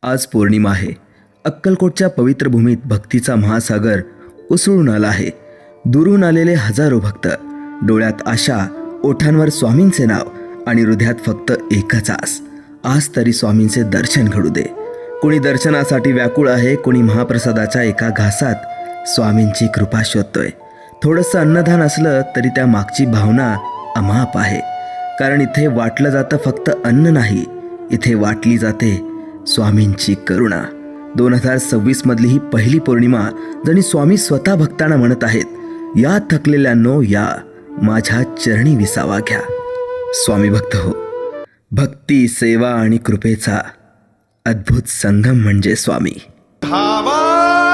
आज पौर्णिमा आहे. अक्कलकोटच्या पवित्र भूमीत भक्तीचा महासागर उसळून आला आहे. दुरून आलेले हजारो भक्त, डोळ्यात आशा, ओठांवर स्वामींचे नाव आणि हृदयात फक्त एकच आस, आज तरी स्वामींचे दर्शन घडू दे. कोणी दर्शनासाठी व्याकुळ आहे, कोणी महाप्रसादाच्या एका घासात स्वामींची कृपा शोधतोय. थोडंसं अन्नदान असलं तरी त्या मागची भावना अमाप आहे. कारण इथे वाटलं जातं फक्त अन्न नाही, इथे वाटली जाते स्वामींची करुणा. 2026 मधली ही पहिली पौर्णिमा जणी स्वामी स्वतः भक्तांना म्हणत आहेत, या थकलेल्यांनो या, माझ्या चरणी विसावा घ्या. स्वामी भक्त हो, भक्ती, सेवा आणि कृपेचा अद्भुत संगम म्हणजे स्वामी. भावा